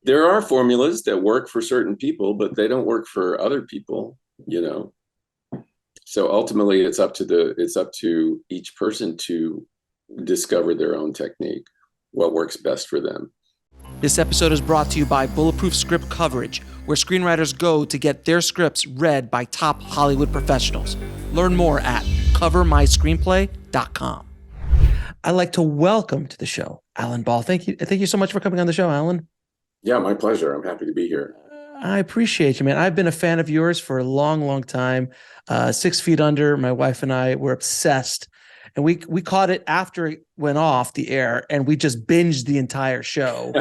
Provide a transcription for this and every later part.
there are formulas that work for certain people, but they don't work for other people, you know. So ultimately, it's up to each person to discover their own technique, what works best for them. This episode is brought to you by Bulletproof Script Coverage, where screenwriters go to get their scripts read by top Hollywood professionals. Learn more at covermyscreenplay.com. I'd like to welcome to the show Alan Ball. Thank you so much for coming on the show, Alan. Yeah, my pleasure. I'm happy to be here. I appreciate you, man. I've been a fan of yours for a long, long time. 6 Feet Under, my wife and I were obsessed. And we caught it after it went off the air, and we just binged the entire show,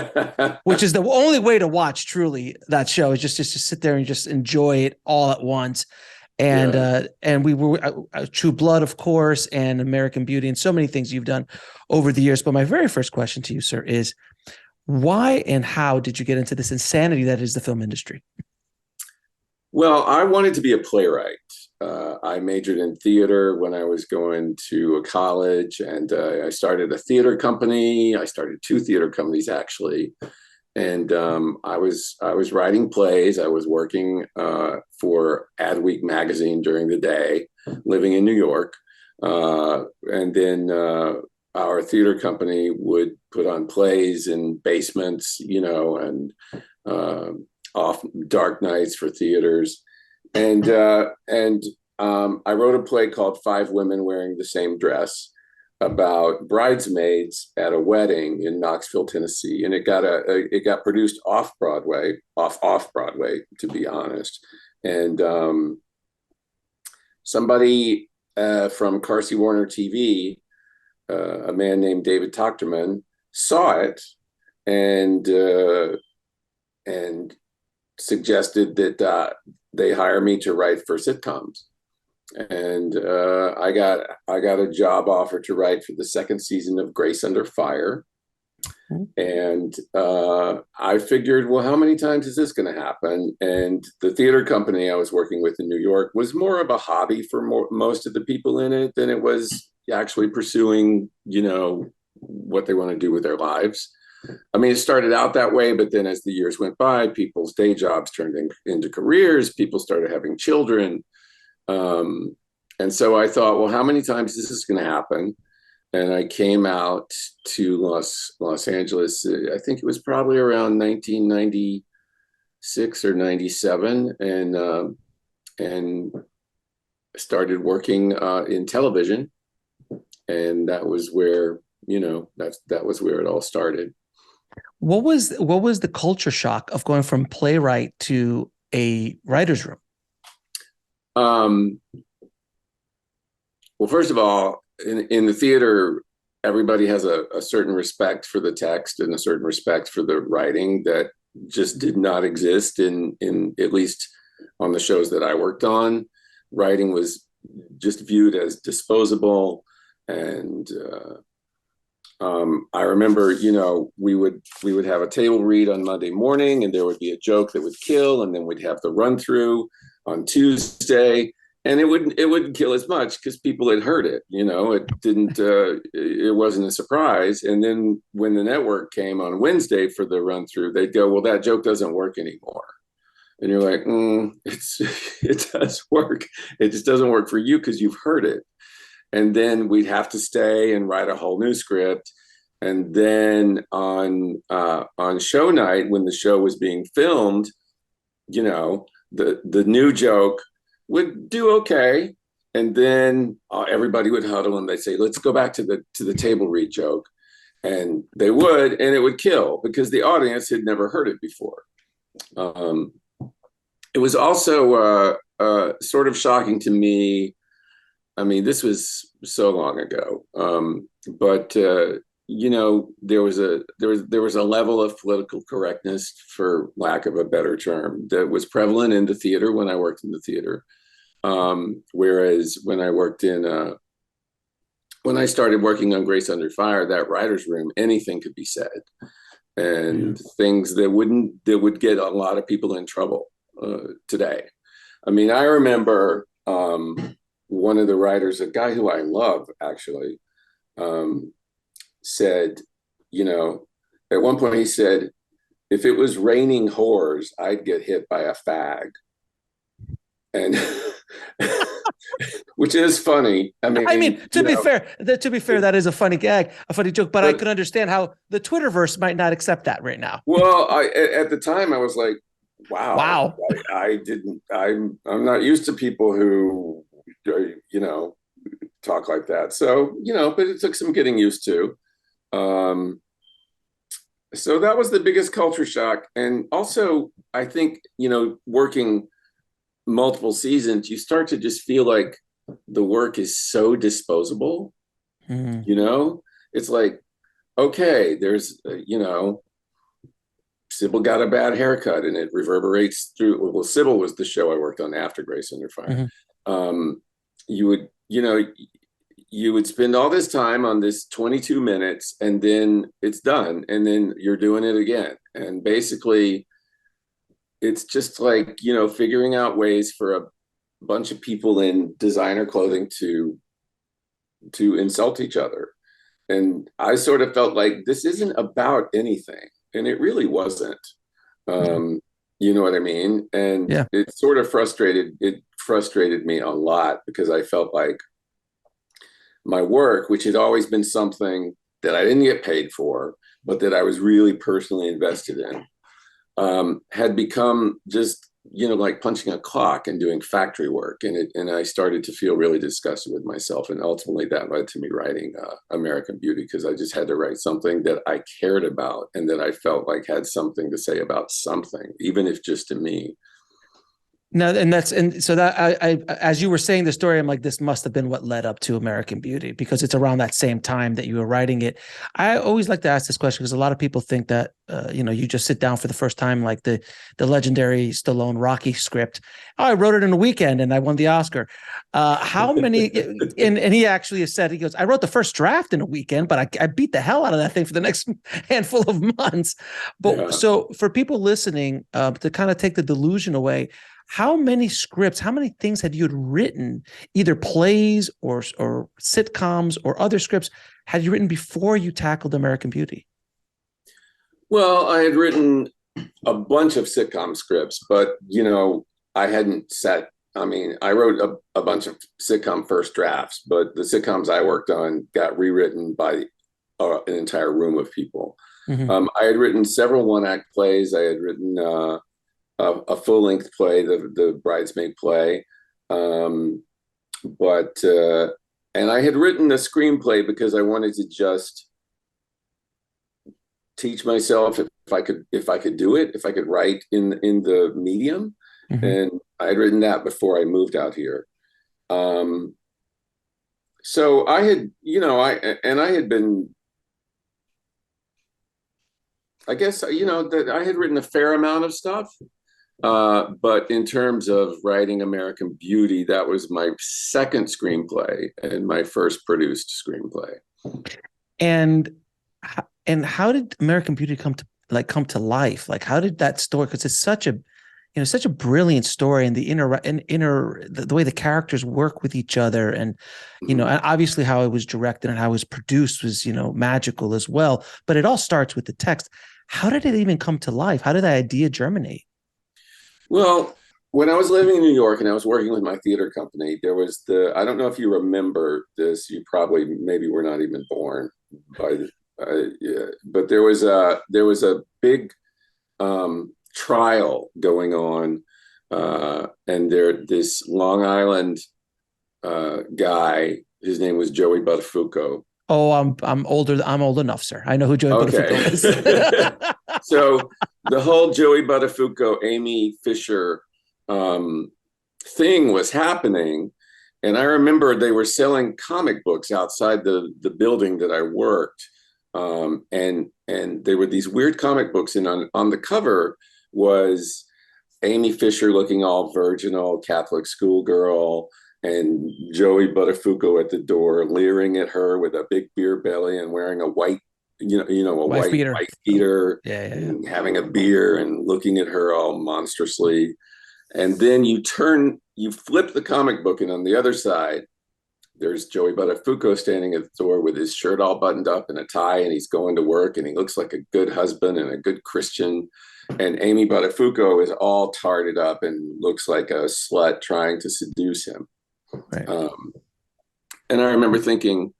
which is the only way to watch truly that show, is just to sit there and just enjoy it all at once. And and we were True Blood, of course, and American Beauty, and so many things you've done over the years. But my very first question to you, sir, is why and how did you get into this insanity that is the film industry? Well, I wanted to be a playwright. I majored in theater when I was going to a college, and I started a theater company. I started 2 theater companies, actually. And I was writing plays. I was working for Adweek magazine during the day, living in New York. And then our theater company would put on plays in basements, you know, and off dark nights for theaters. And I wrote a play called Five Women Wearing the Same Dress about bridesmaids at a wedding in Knoxville, Tennessee, and it got produced off Broadway, to be honest. And somebody from Carsey Warner TV, a man named David Tochterman, saw it and suggested that they hire me to write for sitcoms. And I got a job offer to write for the 2nd season of Grace Under Fire. And I figured, well, how many times is this going to happen? And the theater company I was working with in New York was more of a hobby for most of the people in it than it was actually pursuing, you know, what they want to do with their lives. I mean, it started out that way, but then as the years went by, people's day jobs turned into careers. People started having children. And so I thought, well, how many times is this going to happen? And I came out to Los Angeles. I think it was probably around 1996 or 97, and started working in television. And that was where, you know, that was where it all started. What was the culture shock of going from playwright to a writer's room? Well, first of all, in the theater, everybody has a certain respect for the text and a certain respect for the writing that just did not exist in at least on the shows that I worked on. Writing was just viewed as disposable. And I remember, you know, we would have a table read on Monday morning, and there would be a joke that would kill, and then we'd have the run through on Tuesday, and it wouldn't kill as much because people had heard it. You know, it wasn't a surprise. And then when the network came on Wednesday for the run through, they'd go, well, that joke doesn't work anymore. And you're like, it does work. It just doesn't work for you because you've heard it. And then we'd have to stay and write a whole new script. And then on show night, when the show was being filmed, you know, the new joke would do okay. And then everybody would huddle and they'd say, let's go back to the table read joke. And they would, and it would kill because the audience had never heard it before. It was also sort of shocking to me. I mean, this was so long ago, but you know, there was a level of political correctness, for lack of a better term, that was prevalent in the theater when I worked in the theater. Whereas when I started working on Grace Under Fire, that writer's room, anything could be said, and things that would get a lot of people in trouble today. I mean, I remember one of the writers, a guy who I love actually, said, you know, at one point he said, if it was raining whores, I'd get hit by a fag. And which is funny. I mean, to be fair, that is a funny gag, a funny joke. But I could understand how the Twitterverse might not accept that right now. Well, at the time I was like, wow. I'm not used to people who, talk like that. So, but it took some getting used to. So that was the biggest culture shock. And also, I think, working multiple seasons, you start to just feel like the work is so disposable. It's like, okay, there's Sybil got a bad haircut and it reverberates through. Well, Sybil was the show I worked on after Grace Under Fire. You would spend all this time on this 22 minutes and then it's done, and then you're doing it again, and basically it's just like, figuring out ways for a bunch of people in designer clothing to insult each other. And I sort of felt like this isn't about anything. And it really wasn't. You know what I mean? And it sort of frustrated me a lot, because I felt like my work, which had always been something that I didn't get paid for, but that I was really personally invested in, had become just, like punching a clock and doing factory work. And I started to feel really disgusted with myself. And ultimately that led to me writing American Beauty, because I just had to write something that I cared about and that I felt like had something to say about something, even if just to me. No, and so that I as you were saying the story, I'm like, this must have been what led up to American Beauty, because it's around that same time that you were writing it. I always like to ask this question because a lot of people think that you just sit down for the first time, like the legendary Stallone Rocky script. Oh, I wrote it in a weekend and I won the Oscar. How many? and he actually has said, he goes, I wrote the first draft in a weekend, but I beat the hell out of that thing for the next handful of months. But so for people listening, to kind of take the delusion away, how many scripts, how many things had you written, either plays or sitcoms or other scripts, had you written before you tackled American Beauty? Well, I had written a bunch of sitcom scripts, but, I hadn't I wrote a bunch of sitcom first drafts, but the sitcoms I worked on got rewritten by an entire room of people. I had written several one-act plays. I had written a full-length play, the Bridesmaid play, and I had written a screenplay because I wanted to just teach myself if I could do it, if I could write in the medium, and I had written that before I moved out here. So I had, I had been, I guess, that I had written a fair amount of stuff. But in terms of writing American Beauty, that was my second screenplay and my first produced screenplay. And how did American Beauty come to life? Like, how did that story? Because it's such a brilliant story, and the way the characters work with each other, and and obviously how it was directed and how it was produced was magical as well. But it all starts with the text. How did it even come to life? How did that idea germinate? Well, when I was living in New York and I was working with my theater company, there was I don't know if you remember this, you maybe were not even born but there was a big trial going on, and this Long Island guy, his name was Joey Buttafuoco. Oh, I'm older. I'm old enough, sir. I know who Joey Buttafuoco is. So the whole Joey Buttafuoco, Amy Fisher thing was happening. And I remember they were selling comic books outside the building that I worked. And there were these weird comic books. And on the cover was Amy Fisher looking all virginal, Catholic schoolgirl, and Joey Buttafuoco at the door, leering at her with a big beer belly and wearing a white, white beater, and having a beer and looking at her all monstrously. And then you flip the comic book, and on the other side, there's Joey Buttafuoco standing at the door with his shirt all buttoned up and a tie, and he's going to work, and he looks like a good husband and a good Christian. And Amy Buttafuoco is all tarted up and looks like a slut trying to seduce him. Right. And I remember thinking,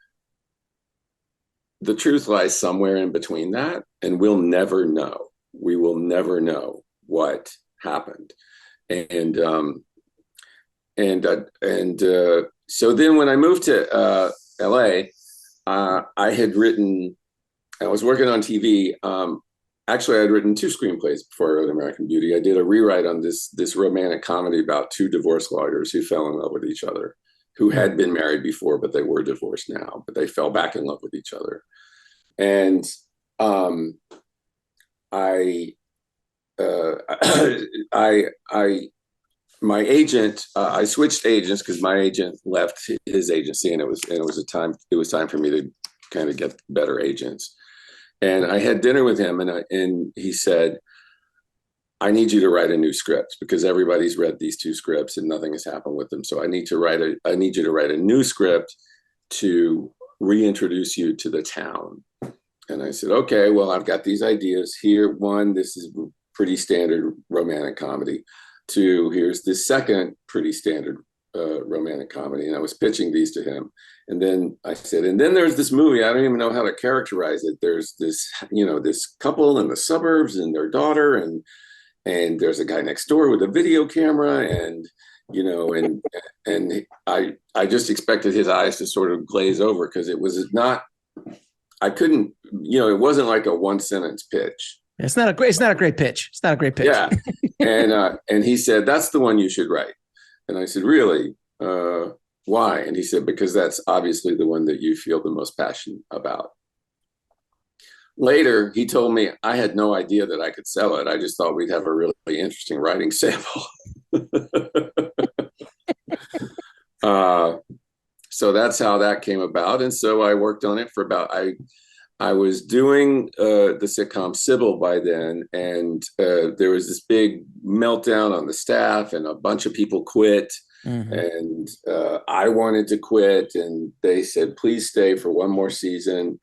the truth lies somewhere in between that, and we'll never know. We will never know what happened. And so then when I moved to LA, I was working on TV. Actually, I had written 2 screenplays before I wrote American Beauty. I did a rewrite on this romantic comedy about 2 divorce lawyers who fell in love with each other, who had been married before, but they were divorced now, but they fell back in love with each other. And my agent, I switched agents because my agent left his agency, and it was time for me to kind of get better agents. And I had dinner with him, and he said, I need you to write a new script because everybody's read these 2 scripts and nothing has happened with them. So I need you to write a new script to reintroduce you to the town. And I said, okay, well, I've got these ideas here. 1, this is pretty standard romantic comedy. 2, here's the second pretty standard romantic comedy. And I was pitching these to him. And then I said, and then there's this movie, I don't even know how to characterize it. There's this, this couple in the suburbs and their daughter, and there's a guy next door with a video camera, and I just expected his eyes to sort of glaze over because it was not, I couldn't, it wasn't like a 1-sentence pitch. It's not a great pitch. It's not a great pitch. Yeah. And he said, that's the one you should write. And I said, really? Why? And he said, because that's obviously the one that you feel the most passion about. Later, he told me I had no idea that I could sell it. I just thought we'd have a really interesting writing sample. So that's how that came about. And so I worked on it for about, I was doing the sitcom Sybil by then, and there was this big meltdown on the staff, and a bunch of people quit. Mm-hmm. And I wanted to quit, and they said, please stay for 1 more season.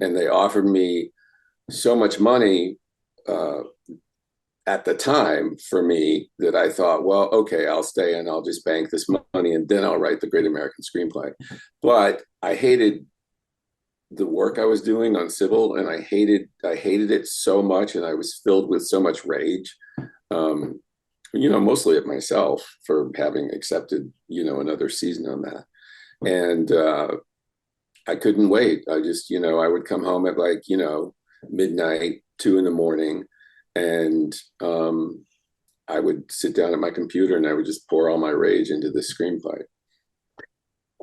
And they offered me so much money at the time for me that I thought, well, okay, I'll stay and I'll just bank this money and then I'll write the Great American Screenplay. But I hated the work I was doing on Sybil, and I hated it so much, and I was filled with so much rage, mostly at myself for having accepted, another season on that. And I couldn't wait. I just, I would come home at midnight, 2 a.m, and I would sit down at my computer and I would just pour all my rage into this screenplay.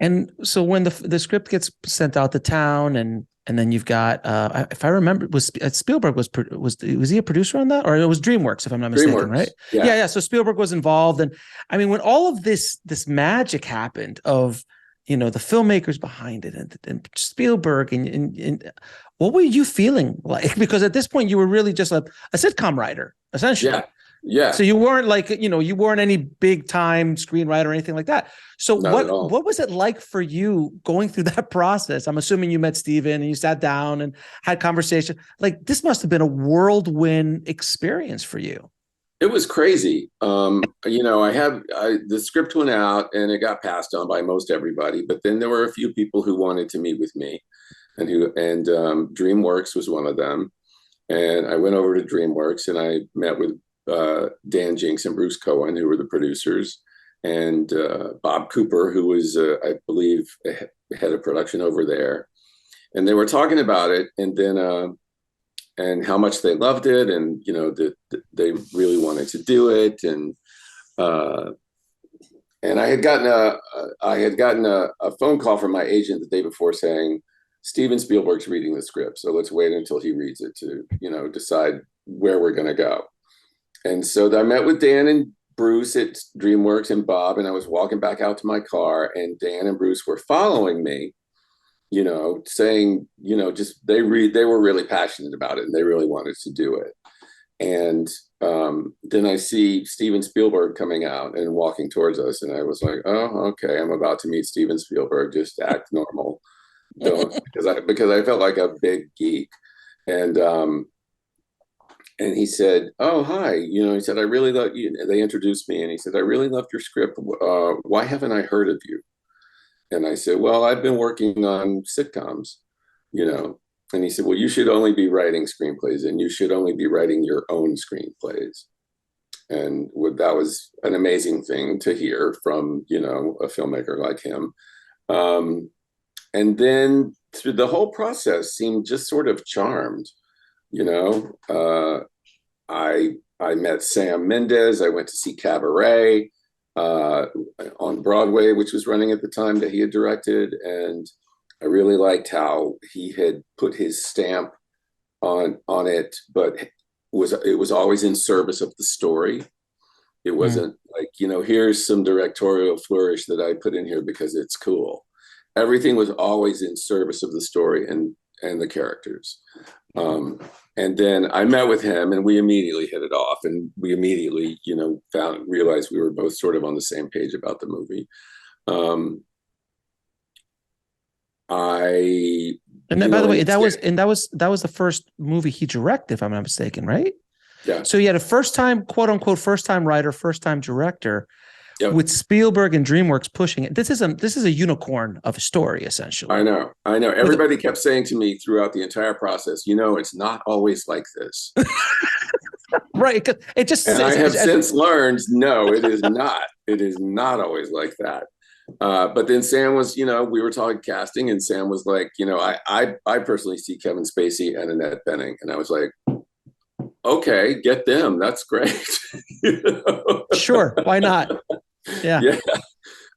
And so when the script gets sent out to town, and then you've got, if I remember, Spielberg was he a producer on that, or it was DreamWorks, if I'm not mistaken, right? Yeah. So Spielberg was involved, and I mean, when all of this magic happened of, the filmmakers behind it, and Spielberg, and what were you feeling like? Because at this point you were really just a sitcom writer, essentially. Yeah. So you weren't you weren't any big time screenwriter or anything like that. So what was it like for you going through that process? I'm assuming you met Steven and you sat down and had conversation. Like, this must have been a whirlwind experience for you. It was crazy. The script went out and it got passed on by most everybody, but then there were a few people who wanted to meet with me, and DreamWorks was one of them. And I went over to DreamWorks and I met with Dan Jinks and Bruce Cohen, who were the producers, and Bob Cooper, who was, I believe, head of production over there. And they were talking about it, and then and how much they loved it, and that they really wanted to do it, and I had gotten a phone call from my agent the day before saying, Steven Spielberg's reading the script, so let's wait until he reads it to decide where we're going to go. And so I met with Dan and Bruce at DreamWorks and Bob, and I was walking back out to my car, and Dan and Bruce were following me, saying, they were really passionate about it and they really wanted to do it. And then I see Steven Spielberg coming out and walking towards us, and I was like, "Oh, okay, I'm about to meet Steven Spielberg. Just act normal, don't," because I felt like a big geek. And and he said, "Oh, hi. He said, I really love you." They introduced me, and he said, "I really loved your script. Why haven't I heard of you?" And I said, "Well, I've been working on sitcoms, you know." And he said, "Well, you should only be writing screenplays, and you should only be writing your own screenplays." And that was an amazing thing to hear from, a filmmaker like him. And then through the whole process seemed just sort of charmed, you know. I met Sam Mendes. I went to see Cabaret on Broadway, which was running at the time that he had directed. And I really liked how he had put his stamp on it, but it was always in service of the story. It wasn't like, here's some directorial flourish that I put in here because it's cool. Everything was always in service of the story and the characters. And then I met with him, and we immediately hit it off, and we immediately, realized we were both sort of on the same page about the movie. And then, by the way, that was the first movie he directed, if I'm not mistaken, right? Yeah. So he had a first time, quote unquote, first time writer, first time director. Yep. With Spielberg and DreamWorks pushing it. This is a unicorn of a story, essentially. I know. Everybody kept saying to me throughout the entire process, it's not always like this. Right. It just. And I have since learned, no, it is not. It is not always like that. But then Sam was, we were talking casting, and Sam was like, I personally see Kevin Spacey and Annette Bening, and I was like, okay, get them. That's great. Sure, why not? Yeah.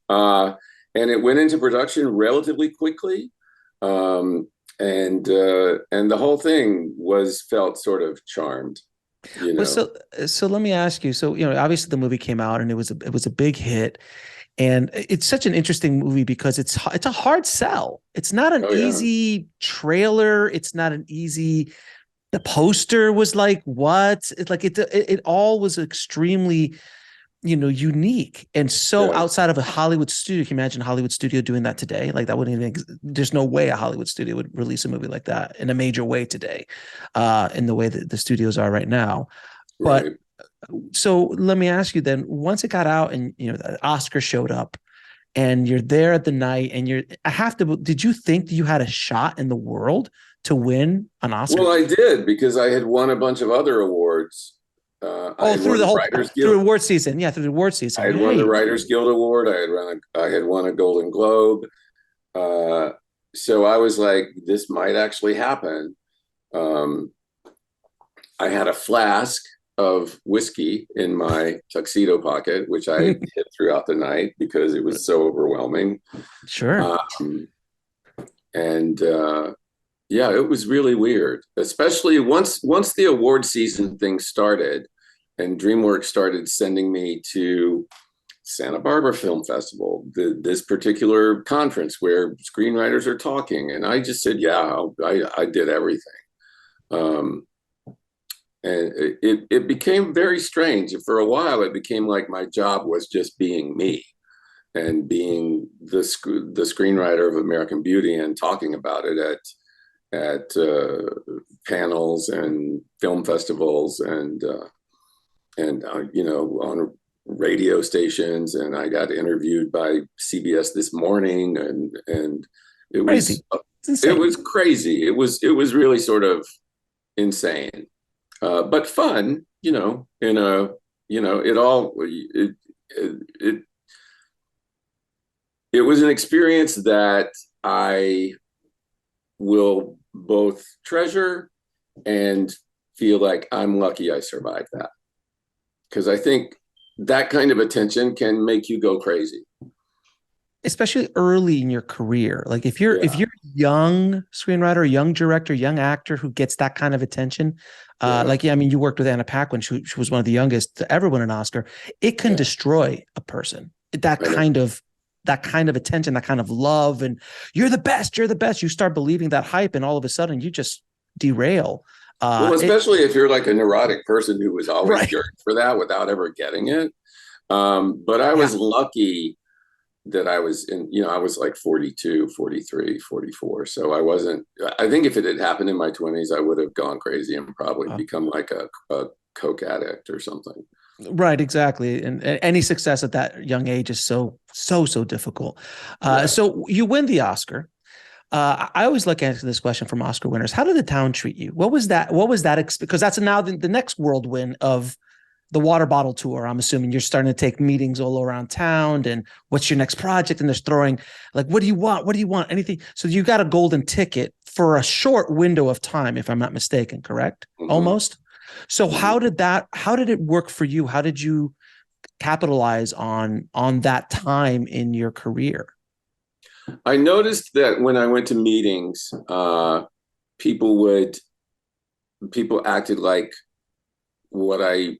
And it went into production relatively quickly, and the whole thing felt sort of charmed. Well, so let me ask you. So obviously the movie came out and it was a big hit, and it's such an interesting movie because it's a hard sell. It's not an easy trailer. It's not an easy. The poster was like, what? It's like it all was extremely, unique. And so outside of a Hollywood studio, can you imagine a Hollywood studio doing that today? Like that wouldn't even, there's no way a Hollywood studio would release a movie like that in a major way today, in the way that the studios are right now. Right. But so let me ask you then, once it got out and, the Oscar showed up and you're there at the night and did you think that you had a shot in the world to win an Oscar? Well, I did, because I had won a bunch of other awards. Through award season. Yeah, through the award season. I had won the Writers Guild Award. I had won a Golden Globe. So I was like, this might actually happen. I had a flask of whiskey in my tuxedo pocket, which I hid throughout the night because it was so overwhelming. Sure. Yeah, it was really weird, especially once the award season thing started and DreamWorks started sending me to Santa Barbara Film Festival, this particular conference where screenwriters are talking. And I just said, yeah, I did everything. And it became very strange. For a while, it became like my job was just being me and being the screenwriter of American Beauty and talking about it at panels and film festivals and on radio stations. And I got interviewed by CBS This Morning, and it was it was crazy. It was really sort of insane, but fun. It was an experience that I will both treasure and feel like I'm lucky I survived that. Because I think that kind of attention can make you go crazy. Especially early in your career. Like if you're a young screenwriter, young director, young actor who gets that kind of attention, you worked with Anna Paquin, she was one of the youngest to ever win an Oscar. It can destroy a person. That kind of attention, that kind of love, and you're the best. You start believing that hype, and all of a sudden you just derail. Well, especially if you're like a neurotic person who was always Right. yearning for that without ever getting it. But I Yeah. was lucky that I was in, I was like 42, 43, 44. So I wasn't, I think if it had happened in my 20s, I would have gone crazy and probably become like a coke addict or something. Right, exactly. And any success at that young age is so difficult. Yeah. So you win the Oscar. I always look at this question from Oscar winners. How did the town treat you? What was that? Because that's now the next whirlwind of the water bottle tour. I'm assuming you're starting to take meetings all around town and what's your next project? And they're throwing like, what do you want? What do you want? Anything. So you got a golden ticket for a short window of time, if I'm not mistaken, correct? Mm-hmm. Almost. So Mm-hmm. how did it work for you? How did you capitalize on that time in your career? I noticed that when I went to meetings, people would people acted like what I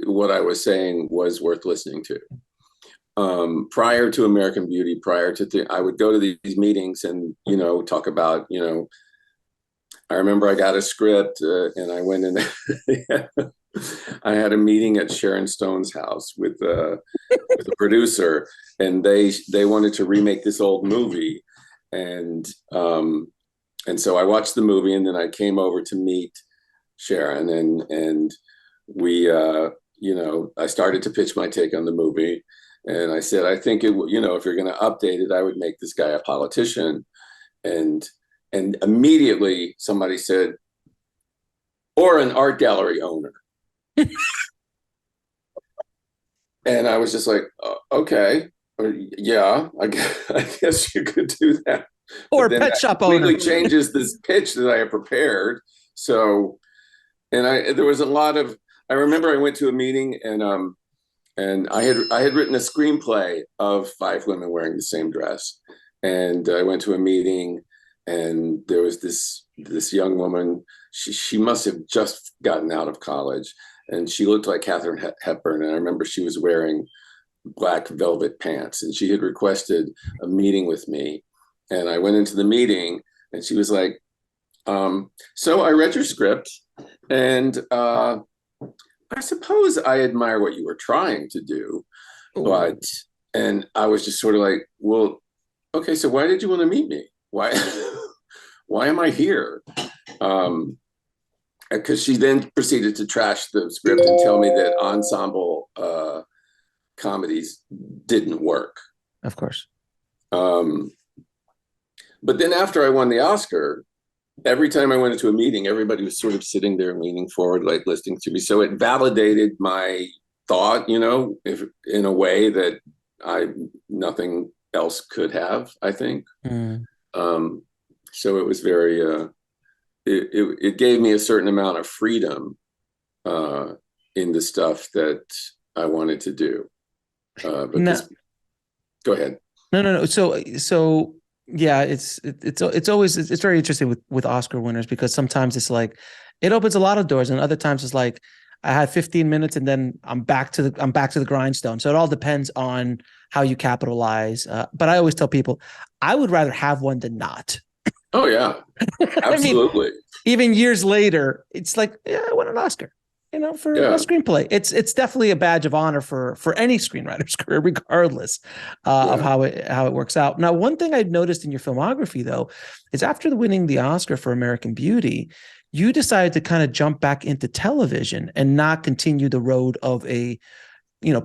what I was saying was worth listening to. Prior to American Beauty, I would go to these meetings and talk about I remember I got a script and I went in. I had a meeting at Sharon Stone's house with the producer, and they wanted to remake this old movie, and so I watched the movie, and then I came over to meet Sharon, and we I started to pitch my take on the movie, and I said I think if you're going to update it, I would make this guy a politician, and immediately somebody said, or an art gallery owner. And I was just like, okay, yeah, I guess you could do that. Or But a then pet that shop owner. completely changes this pitch that I had prepared. So, and there was a lot of, I remember I went to a meeting and I had written a screenplay of five women wearing the same dress. And I went to a meeting and there was this young woman, she must have just gotten out of college, and she looked like Katharine Hepburn. And I remember she was wearing black velvet pants, and she had requested a meeting with me. And I went into the meeting, and she was like, "So I read your script, and I suppose I admire what you were trying to do, but," and I was just sort of like, "Well, okay, so why did you want to meet me? Why, why am I here?" Because she then proceeded to trash the script and tell me that ensemble comedies didn't work. Of course. But then after I won the Oscar, every time I went into a meeting, everybody was sort of sitting there leaning forward, like listening to me. So it validated my thought, if in a way that nothing else could have, I think. So it was very, it gave me a certain amount of freedom in the stuff that I wanted to do. But No, go ahead. no. So yeah, it's always it's very interesting with Oscar winners, because sometimes it's like it opens a lot of doors, and other times it's like I had 15 minutes and then I'm back to the grindstone. So it all depends on how you capitalize. But I always tell people I would rather have one than not. Oh yeah, I mean, absolutely. even years later, it's like, yeah, I won an Oscar, for a screenplay. It's definitely a badge of honor for any screenwriter's career, regardless of how it works out. Now, one thing I've noticed in your filmography, though, is after winning the Oscar for American Beauty, you decided to kind of jump back into television and not continue the road of a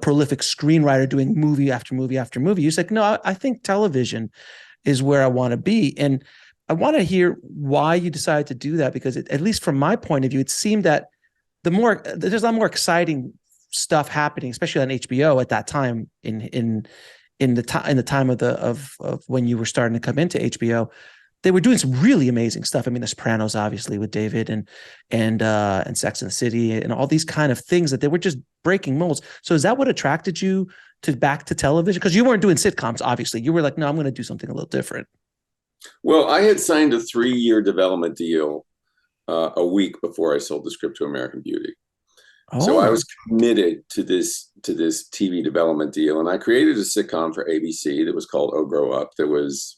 prolific screenwriter doing movie after movie after movie. You said, no, I think television is where I want to be. And I want to hear why you decided to do that, because at least from my point of view, it seemed that there's a lot more exciting stuff happening, especially on HBO at that time in the time of when you were starting to come into HBO. They were doing some really amazing stuff. I mean, The Sopranos, obviously, with David, and Sex and the City, and all these kind of things that they were just breaking molds. So is that what attracted you back to television? Because you weren't doing sitcoms, obviously. You were like, no, I'm going to do something a little different. Well, I had signed a 3-year development deal a week before I sold the script to American Beauty. So I Oh, was committed to this TV development deal, and I created a sitcom for ABC that was called Oh Grow Up, that was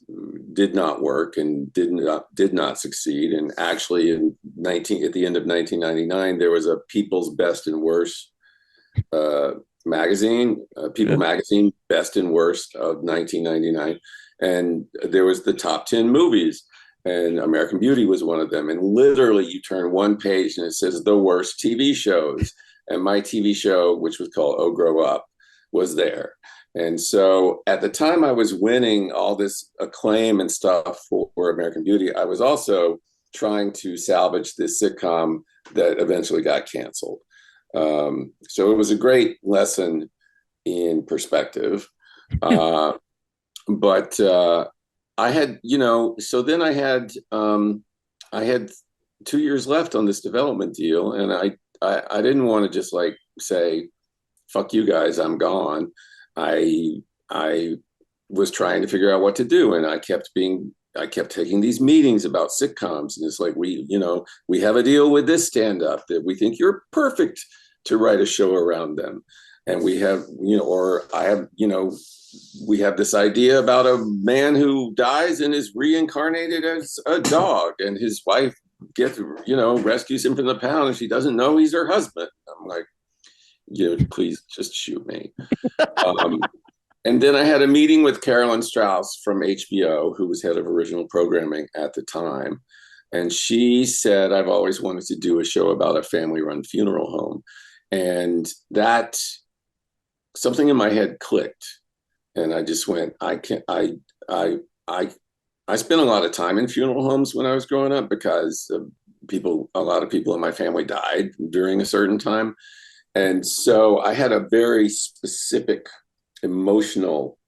did not work and did not succeed. And actually, at the end of 1999, there was a People's Best and Worst magazine, People yeah. Magazine Best and Worst of 1999, and there was the top 10 movies. And American Beauty was one of them. And literally, you turn one page and it says the worst TV shows. And my TV show, which was called Oh Grow Up, was there. And so at the time I was winning all this acclaim and stuff for American Beauty, I was also trying to salvage this sitcom that eventually got canceled. So it was a great lesson in perspective. But I had, so then I had 2 years left on this development deal, and I didn't want to just like say, "Fuck you guys, I'm gone." I was trying to figure out what to do, and I kept taking these meetings about sitcoms, and it's like we have a deal with this stand-up that we think you're perfect to write a show around them, and we have or I have we have this idea about a man who dies and is reincarnated as a dog, and his wife rescues him from the pound, and she doesn't know he's her husband. I'm like, please just shoot me. And then I had a meeting with Carolyn Strauss from HBO, who was head of original programming at the time. And she said, I've always wanted to do a show about a family-run funeral home. And that, something in my head clicked. And I just went, I spent a lot of time in funeral homes when I was growing up because a lot of people in my family died during a certain time. And so I had a very specific emotional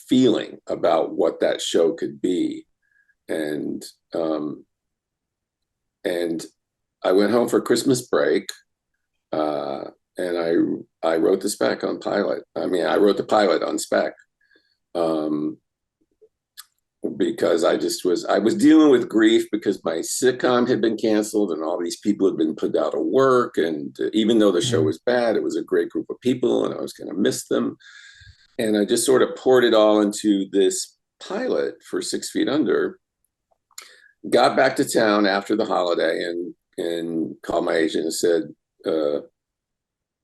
feeling about what that show could be. And I went home for Christmas break, and I wrote the spec on pilot. I wrote the pilot on spec, because I was dealing with grief because my sitcom had been canceled and all these people had been put out of work. And even though the show was bad, it was a great group of people and I was going to miss them. And I just sort of poured it all into this pilot for 6 Feet Under. Got back to town after the holiday and called my agent and said,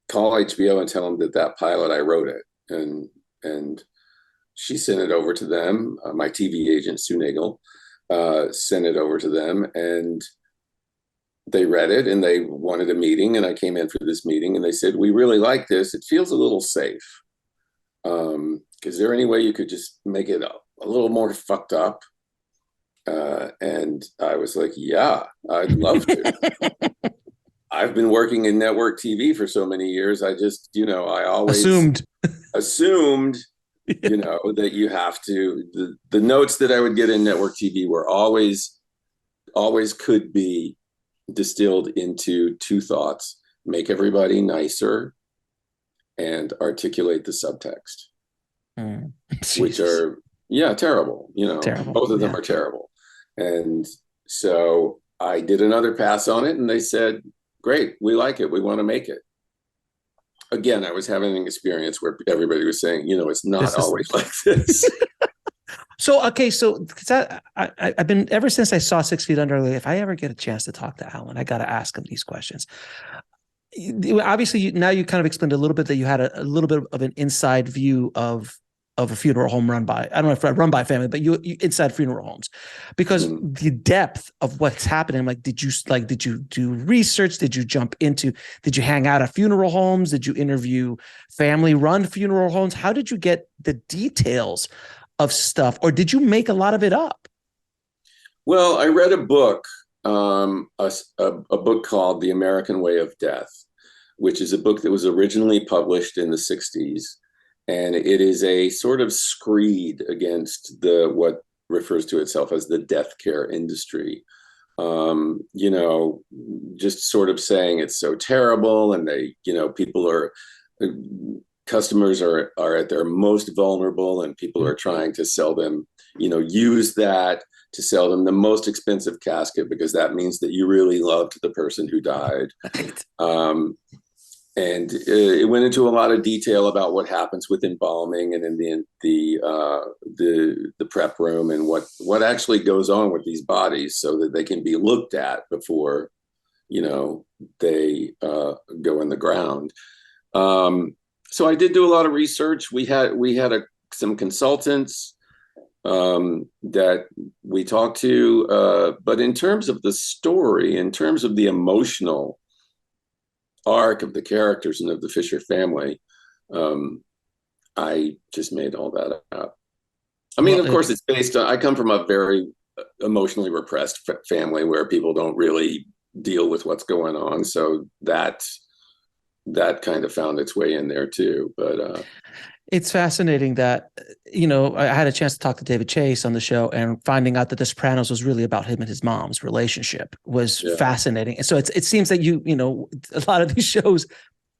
call HBO and tell them that pilot, I wrote it. And she sent it over to them. My TV agent, Sue Nagel, sent it over to them, and they read it and they wanted a meeting. And I came in for this meeting and they said, we really like this. It feels a little safe. Is there any way you could just make it a little more fucked up? And I was like, yeah, I'd love to. I've been working in network TV for so many years. I just, I always assumed, that you have to, the notes that I would get in network TV were always could be distilled into two thoughts: make everybody nicer and articulate the subtext, which are, terrible. Terrible. Both of them are terrible. And so I did another pass on it and they said, great, we like it. We want to make it. Again, I was having an experience where everybody was saying, it's not always like this. So, okay. So I've been, ever since I saw 6 Feet Under, if I ever get a chance to talk to Alan, I got to ask him these questions. Obviously, now you kind of explained a little bit that you had a little bit of an inside view of a funeral home run by, I don't know if run by family, but you inside funeral homes, because the depth of what's happening, did you do research? Did you did you hang out at funeral homes? Did you interview family run funeral homes? How did you get the details of stuff, or did you make a lot of it up? Well, I read a book, a book called The American Way of Death, which is a book that was originally published in the 60s. And it is a sort of screed against what refers to itself as the death care industry. Just sort of saying it's so terrible, and customers are at their most vulnerable, and people are trying to sell them, use that to sell them the most expensive casket because that means that you really loved the person who died. it went into a lot of detail about what happens with embalming and in the prep room, and what actually goes on with these bodies so that they can be looked at before they go in the ground. So I did do a lot of research. We had some consultants that we talked to, but in terms of the story, in terms of the emotional arc of the characters and of the Fisher family, I just made all that up. I mean, of course, it's based on, I come from a very emotionally repressed family where people don't really deal with what's going on. So that kind of found its way in there too. But it's fascinating that, I had a chance to talk to David Chase on the show, and finding out that The Sopranos was really about him and his mom's relationship was fascinating. And so it seems that a lot of these shows,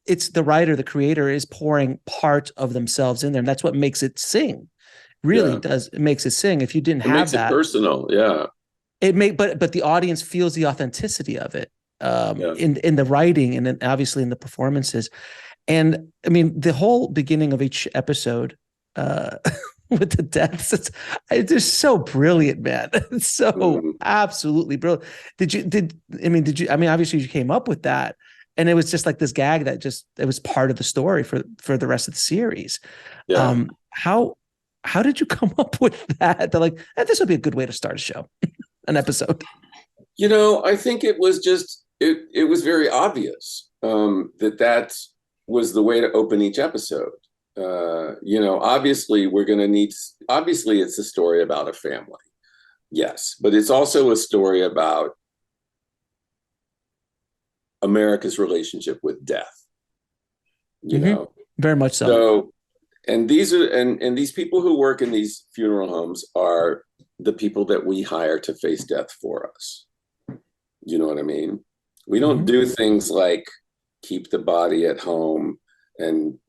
it's the writer, the creator is pouring part of themselves in there. And that's what makes it sing. Really does. It makes it sing. If you didn't have that, it personal. Yeah. But the audience feels the authenticity of it in the writing and then obviously in the performances. And I mean, the whole beginning of each episode with the deaths, it's just so brilliant, man. It's so absolutely brilliant. Obviously you came up with that, and it was just like this gag that it was part of the story for the rest of the series. Yeah. How did you come up with that? They're like, this would be a good way to start a show, an episode. I think it was just, it was very obvious that was the way to open each episode. Obviously obviously it's a story about a family. Yes. But it's also a story about America's relationship with death, Very much so. So, and these people who work in these funeral homes are the people that we hire to face death for us. You know what I mean? We don't do things like keep the body at home and,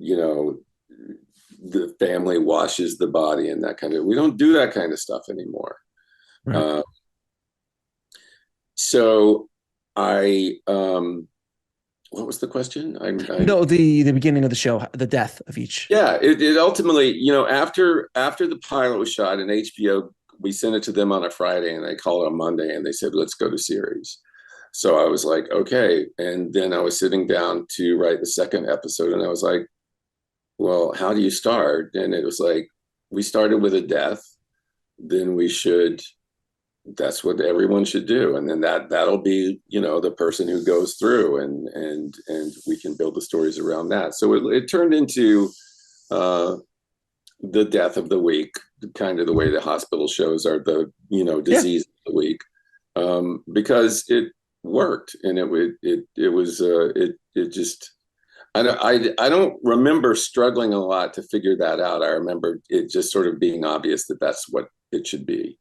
the family washes the body and that kind of, we don't do that kind of stuff anymore. Right. So what was the question? No, the beginning of the show, the death of each. Yeah, it ultimately, after the pilot was shot in HBO, we sent it to them on a Friday and they called on Monday and they said, let's go to series. So I was like, okay. And then I was sitting down to write the second episode and I was like, well, how do you start? And it was like, we started with a death, then that's what everyone should do. And then that'll be, the person who goes through and we can build the stories around that. So it turned into the death of the week, kind of the way the hospital shows are the, disease of the week, because it worked and it just, I don't remember struggling a lot to figure that out. I remember it just sort of being obvious that that's what it should be.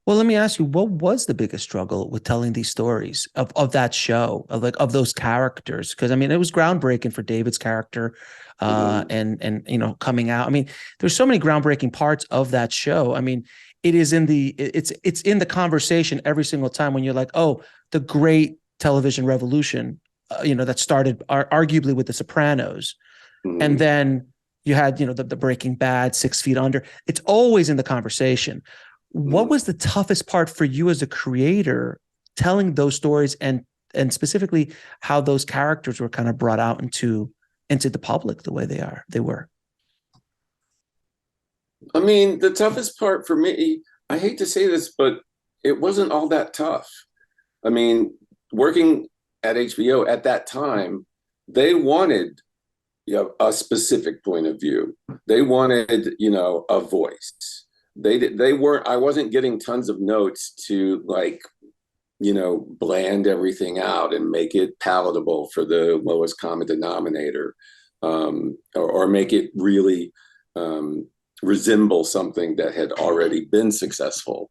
Well, let me ask you, what was the biggest struggle with telling these stories of that show, of those characters? Because I mean, it was groundbreaking for David's character, and coming out. I mean, there's so many groundbreaking parts of that show. I mean, it's in the conversation every single time when you're like, oh, the great television revolution, that started arguably with The Sopranos, and then you had the Breaking Bad, 6 Feet Under. It's always in the conversation. What was the toughest part for you as a creator telling those stories and specifically how those characters were kind of brought out into the public the way they were? I mean, the toughest part for me, I hate to say this, but it wasn't all that tough. I mean, working at HBO at that time, they wanted a specific point of view. They wanted, a voice. They weren't, I wasn't getting tons of notes to bland everything out and make it palatable for the lowest common denominator, or make it really resemble something that had already been successful.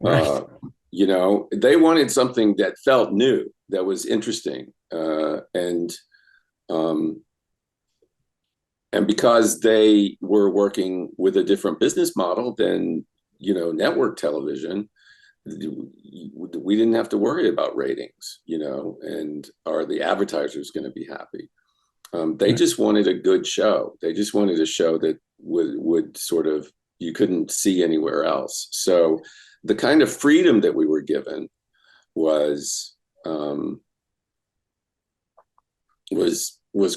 Right. They wanted something that felt new, that was interesting. And because they were working with a different business model than, network television, we didn't have to worry about ratings, and are the advertisers going to be happy? They just wanted a good show. They just wanted a show that would sort of, you couldn't see anywhere else. So the kind of freedom that we were given was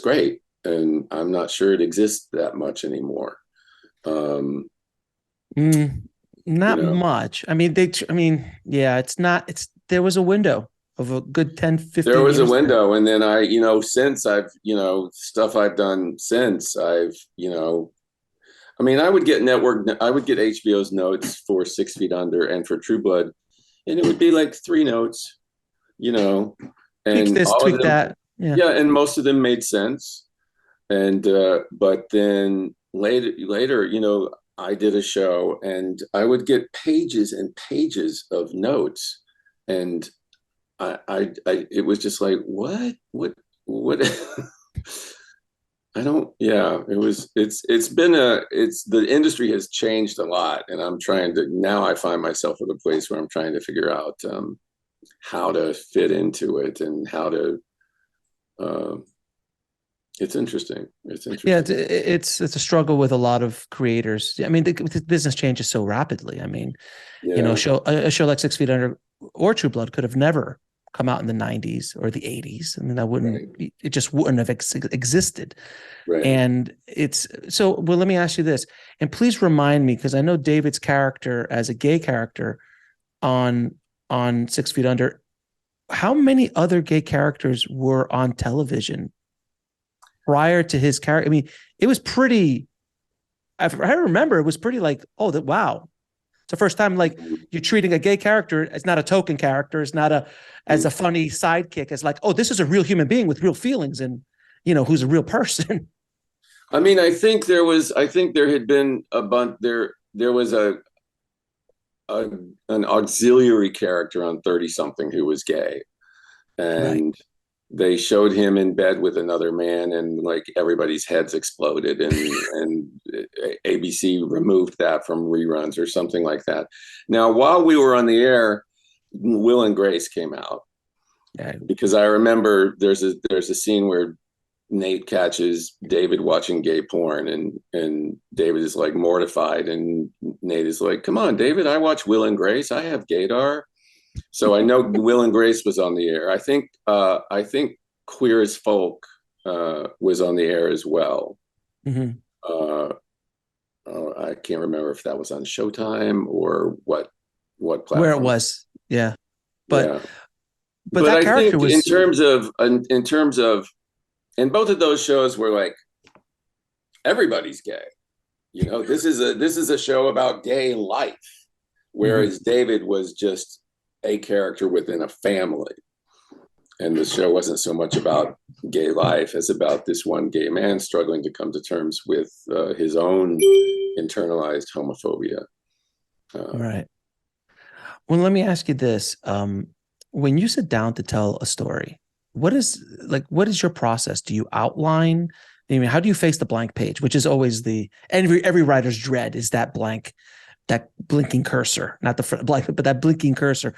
great, and I'm not sure it exists that much anymore. Not much. I mean, yeah, it's not, there was a window of a good 10, 15 there was years a window. there. And then since I've, stuff I've done since I mean, I would get HBO's notes for 6 Feet Under and for True Blood, and it would be like 3 notes, Tweak and this, all of tweak them, that. Yeah. yeah, and most of them made sense. And but then later, I did a show, and I would get pages and pages of notes, and I it was just like, what I don't, yeah, the industry has changed a lot, and now I find myself at a place where I'm trying to figure out how to fit into it, and how to, it's interesting. Yeah, it's a struggle with a lot of creators. I mean, the business changes so rapidly. I mean, Yeah. a show like 6 Feet Under or True Blood could have never come out in the 90s or the 80s. I mean, it just wouldn't have existed. Right. And well, let me ask you this, and please remind me, because I know David's character as a gay character on 6 Feet Under, how many other gay characters were on television prior to his character? I mean, it was pretty, I remember it was pretty like, oh, wow. It's the first time like you're treating a gay character as not a token character, as not as a funny sidekick, as like, oh, this is a real human being with real feelings, and who's a real person. I mean, I think there had been a bunch there was an auxiliary character on 30 something who was gay, and they showed him in bed with another man, and like everybody's heads exploded, and ABC removed that from reruns or something like that. Now, while we were on the air, Will and Grace came out, because I remember there's a scene where Nate catches David watching gay porn, and David is like mortified, and Nate is like, "Come on, David, I watch Will and Grace. I have gaydar." So I know Will and Grace was on the air. I think Queer as Folk was on the air as well. Mm-hmm. I can't remember if that was on Showtime or what platform. Where it was, yeah. But that I character think was, in terms of, and both of those shows were like, everybody's gay. This is a show about gay life, whereas David was just a character within a family, and the show wasn't so much about gay life as about this one gay man struggling to come to terms with his own internalized homophobia. Right. Well, let me ask you this: when you sit down to tell a story, what is your process? Do you outline? I mean, how do you face the blank page, which is always every writer's dread, is that blinking cursor, not the blank, but that blinking cursor.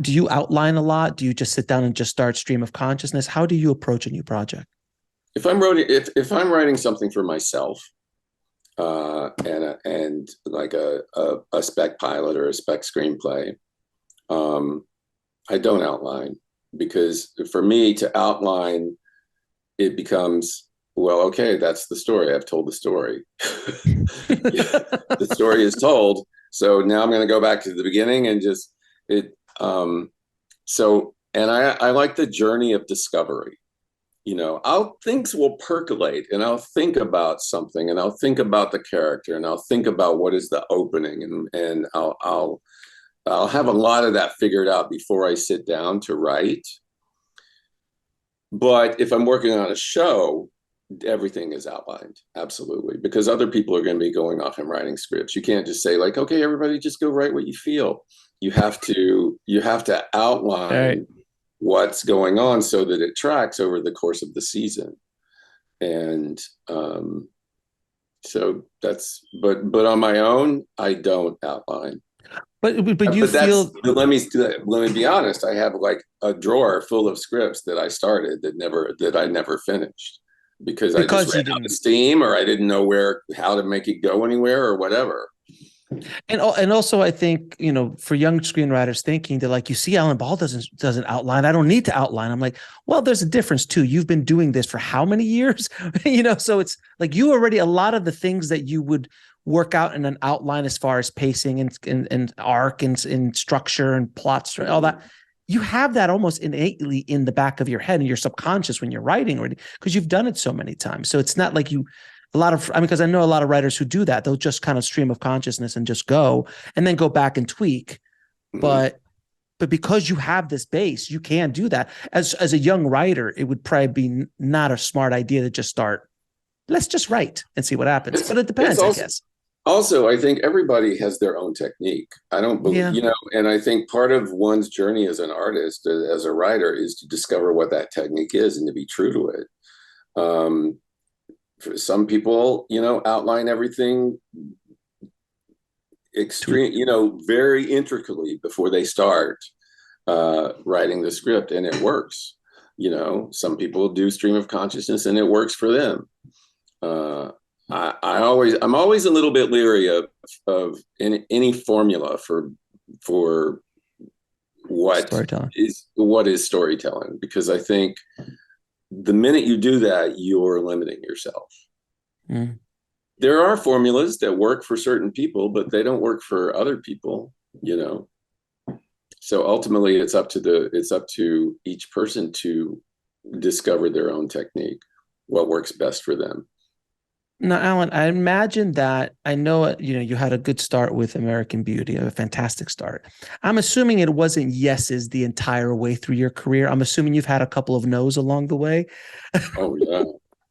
Do you outline a lot? Do you just sit down and just start stream of consciousness? How do you approach a new project? If I'm writing something for myself, and like a spec pilot or a spec screenplay, I don't outline, because for me to outline, it becomes, well, okay, that's the story. I've told the story. The story is told. So now I'm going to go back to the beginning and just and I like the journey of discovery. Things will percolate, and I'll think about something, and I'll think about the character, and I'll think about what is the opening, and I'll have a lot of that figured out before I sit down to write. But if I'm working on a show, everything is outlined, absolutely, because other people are going to be going off and writing scripts. You can't just say like, okay, everybody just go write what you feel. You have to outline what's going on so that it tracks over the course of the season. And so that's, but on my own, I don't outline. But you feel. Let me be honest. I have like a drawer full of scripts that I started that I never finished. because I just because you ran out of didn't. steam, or I didn't know how to make it go anywhere, or whatever. And also, I think, for young screenwriters thinking that, like, you see, Alan Ball doesn't outline. I don't need to outline. I'm like, well, there's a difference too. You've been doing this for how many years? So it's like you already, a lot of the things that you would work out in an outline as far as pacing and arc and structure and plots, all that. You have that almost innately in the back of your head and your subconscious when you're writing, or because you've done it so many times. So it's not like because I know a lot of writers who do that. They'll just kind of stream of consciousness and just go and then go back and tweak. Mm-hmm. But because you have this base, you can do that. As a young writer, it would probably be not a smart idea to just start, let's just write and see what happens. But it depends, I guess. Also, I think everybody has their own technique. I don't believe, and I think part of one's journey as an artist, as a writer, is to discover what that technique is and to be true to it. For some people, outline everything very intricately before they start writing the script, and it works. Some people do stream of consciousness and it works for them. I'm always a little bit leery of any formula for what is storytelling, because I think the minute you do that, you're limiting yourself. Mm. There are formulas that work for certain people, but they don't work for other people, So ultimately it's up to each person to discover their own technique, what works best for them. Now, Alan, I imagine that, I know, you had a good start with American Beauty, a fantastic start. I'm assuming it wasn't yeses the entire way through your career. I'm assuming you've had a couple of no's along the way. Oh, yeah.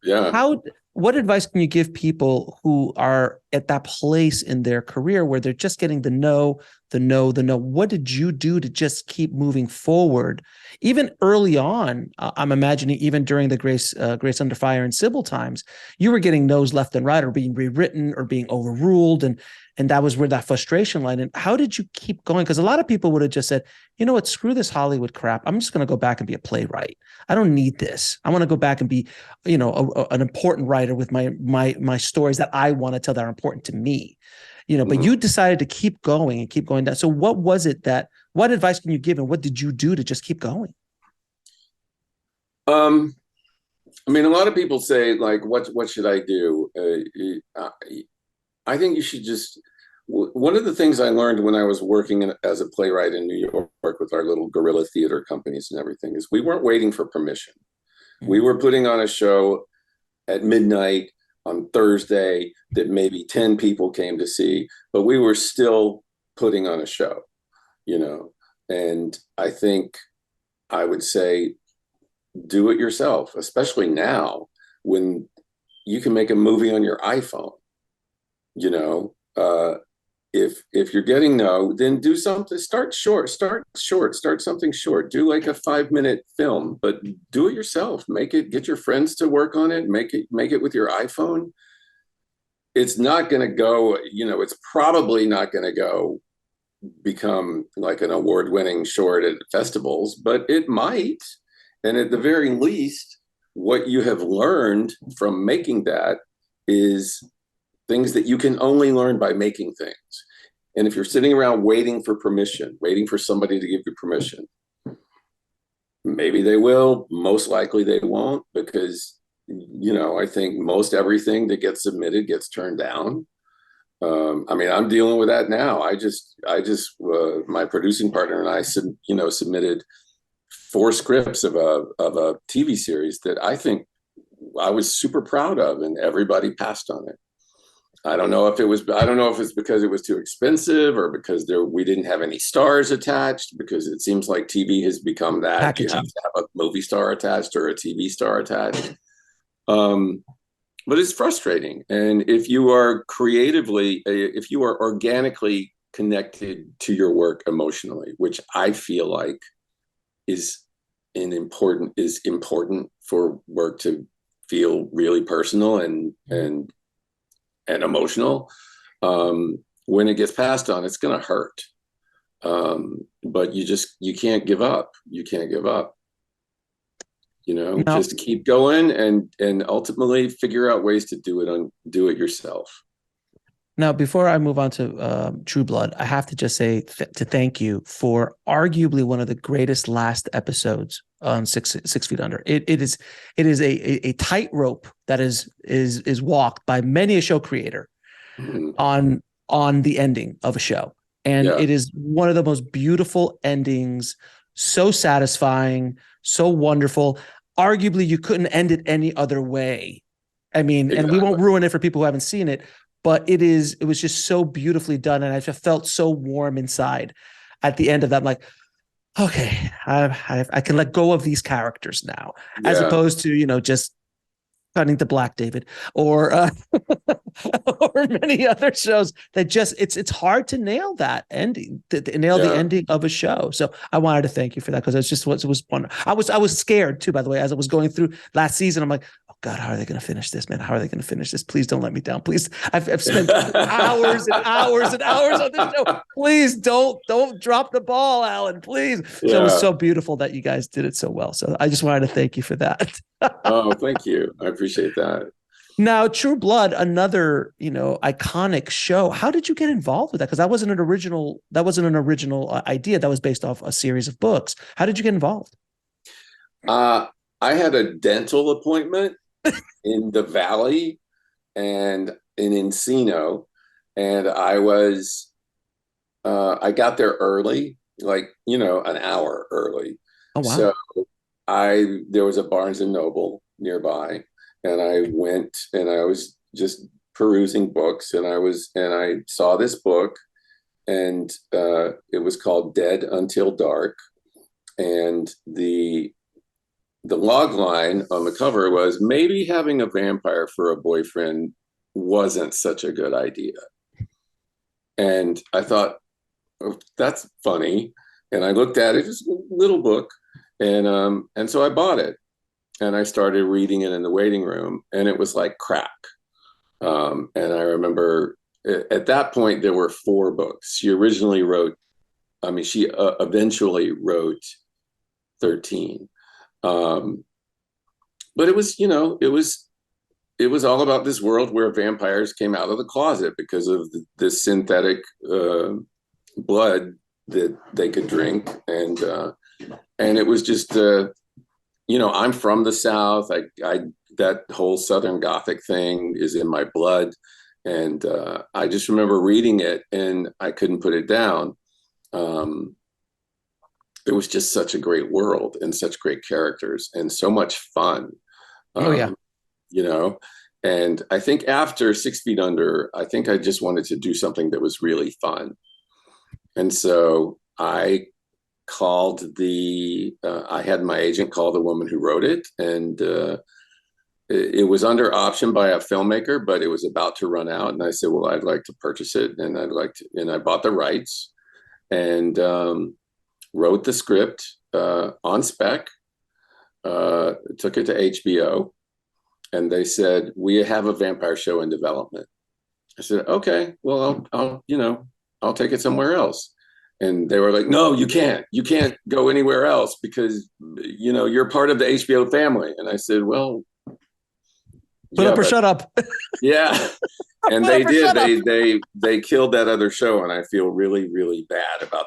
Yeah. What advice can you give people who are at that place in their career where they're just getting the no? What did you do to just keep moving forward? Even early on, I'm imagining even during the Grace Under Fire and Sybil times, you were getting no's left and right, or being rewritten or being overruled. And that was where that frustration lied. And how did you keep going? Because a lot of people would have just said, you know what, screw this Hollywood crap. I'm just going to go back and be a playwright. I don't need this. I want to go back and be, an important writer with my stories that I want to tell that are important to me. But you decided to keep going and keep going down. So what advice can you give, and what did you do to just keep going? A lot of people say, like, what should I do? I think you should just, one of the things I learned when I was working as a playwright in New York with our little guerrilla theater companies and everything is we weren't waiting for permission. We were putting on a show at midnight on Thursday that maybe 10 people came to see, but we were still putting on a show, and I think I would say, do it yourself, especially now when you can make a movie on your iPhone. If you're getting no, then do something, start something short, do like a 5-minute film, but do it yourself, get your friends to work on it, make it with your iPhone. It's not going to go, it's probably not going to go become like an award-winning short at festivals, but it might. And at the very least, what you have learned from making that is things that you can only learn by making things. And if you're sitting around waiting for permission, waiting for somebody to give you permission, maybe they will, most likely they won't, because, I think most everything that gets submitted gets turned down. I'm dealing with that now. I just my producing partner and I submitted 4 scripts of a TV series that I think I was super proud of, and everybody passed on it. I don't know if it's because it was too expensive, or because we didn't have any stars attached, because it seems like TV has become that. Packaging. You have to have a movie star attached or a TV star attached. But it's frustrating. And if you are organically connected to your work emotionally, which I feel like is important for work to feel really personal and emotional, when it gets passed on, it's going to hurt. But you can't give up. You can't give up. Now, just keep going and ultimately figure out ways to do it yourself. Now, before I move on to True Blood, I have to just say to thank you for arguably one of the greatest last episodes on Six Feet Under. It is a tightrope that is walked by many a show creator Mhm. on the ending of a show, and Yeah, it is one of the most beautiful endings. So satisfying, so wonderful. Arguably, you couldn't end it any other way. I mean, and we exactly. won't ruin it for people who haven't seen it, but it was just so beautifully done, and I just felt so warm inside at the end of that. I'm like, okay, I can let go of these characters now, as Yeah, opposed to just cutting to Black David or or many other shows that just it's hard to nail that ending, to nail the yeah. ending of a show. So I wanted to thank you for that, because it's just what it was fun. I was scared too, by the way, as I was going through last season. I'm like, oh God, how are they going to finish this, man? How are they going to finish this? Please don't let me down. Please, I've spent hours and hours and hours on this show. Please don't drop the ball, Alan. Please. So it was Yeah. so beautiful that you guys did it so well. So I just wanted to thank you for that. Oh, thank you. I appreciate that. Now, True Blood, another iconic show. How did you get involved with that? Because that wasn't an original. That wasn't an original idea. That was based off a series of books. How did you get involved? Uh, I had a dental appointment in the Valley and in Encino, and I got there early, like, an hour early. Oh So wow! there was a Barnes and Noble nearby, and I went and I was just perusing books, and I saw this book, and it was called Dead Until Dark, and the log line on the cover was, maybe having a vampire for a boyfriend wasn't such a good idea. And I thought, oh, that's funny. And I looked at it, it's a little book. And so I bought it and I started reading it in the waiting room, and it was like crack. And I remember at that point, there were four books. She eventually wrote 13. Um, but it was all about this world where vampires came out of the closet because of this synthetic blood that they could drink, and it was just I'm from the South. I that whole Southern Gothic thing is in my blood, and I just remember reading it and I couldn't put it down. Um, it was just such a great world and such great characters and so much fun. Oh yeah. Um, you know, and I think after 6 Feet Under, I think I just wanted to do something that was really fun. And so I had my agent call the woman who wrote it, and it was under option by a filmmaker, but it was about to run out. And I said, well, I'd like to purchase it. And I bought the rights and wrote the script on spec, took it to HBO, and they said, we have a vampire show in development. I said, okay, well, I'll take it somewhere else. And they were like, no, you can't go anywhere else because, you're part of the HBO family. And I said, well, Put yeah, up or but shut up. yeah. And Put they up or did, shut up. they killed that other show. And I feel really, really bad about